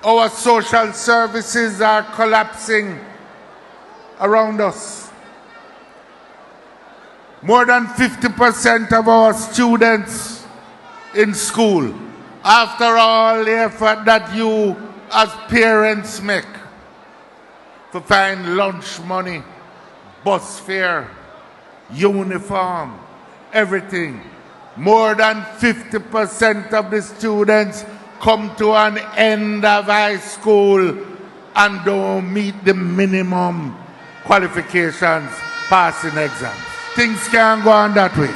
Our social services are collapsing around us. More than 50% of our students in school, after all the effort that you as parents make to find lunch money, bus fare, uniform, everything, more than 50% of the students come to an end of high school and don't meet the minimum qualifications passing exams. Things can't go on that way.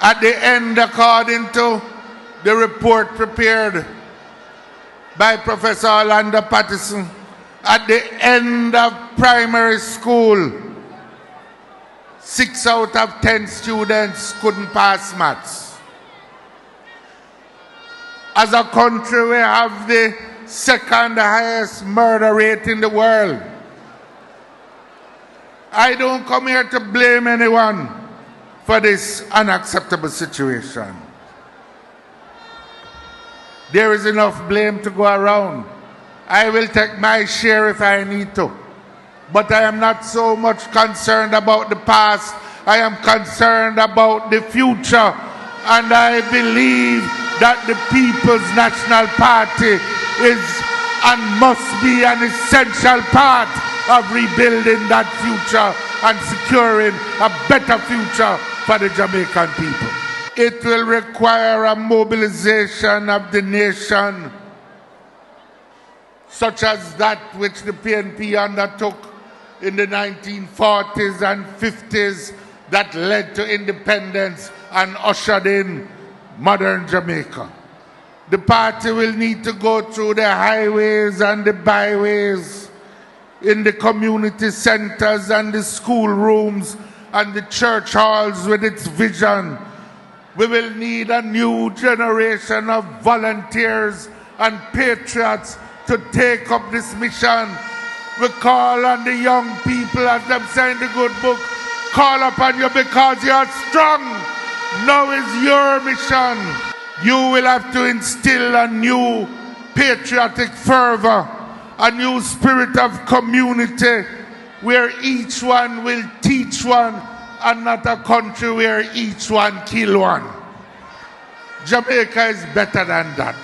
At the end, according to the report prepared by Professor Orlando Patterson, at the end of primary school, 6 out of 10 students couldn't pass maths. As a country, we have the second highest murder rate in the world. I don't come here to blame anyone for this unacceptable situation. There is enough blame to go around. I will take my share if I need to. But I am not so much concerned about the past. I am concerned about the future. And I believe that the People's National Party is and must be an essential part of rebuilding that future and securing a better future for the Jamaican people. It will require a mobilization of the nation, such as that which the PNP undertook in the 1940s and 50s that led to independence and ushered in modern Jamaica. The party will need to go through the highways and the byways, in the community centers and the school rooms and the church halls with its vision. We will need a new generation of volunteers and patriots to take up this mission. We call on the young people, as them say in the good book, call upon you because you are strong. Now is your mission. You will have to instill a new patriotic fervor, a new spirit of community where each one will teach one, and not a country where each one kill one. Jamaica is better than that.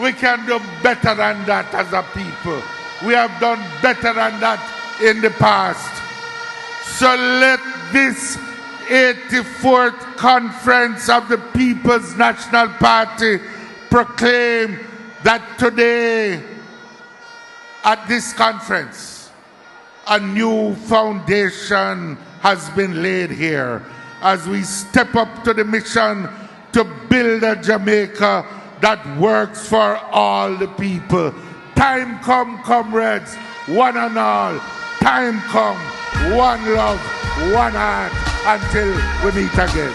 We can do better than that as a people. We have done better than that in the past. So let this 84th conference of the People's National Party proclaim that today at this conference a new foundation has been laid here as we step up to the mission to build a Jamaica that works for all the people. Time come, comrades, one and all. Time come, one love, one heart, until we meet again.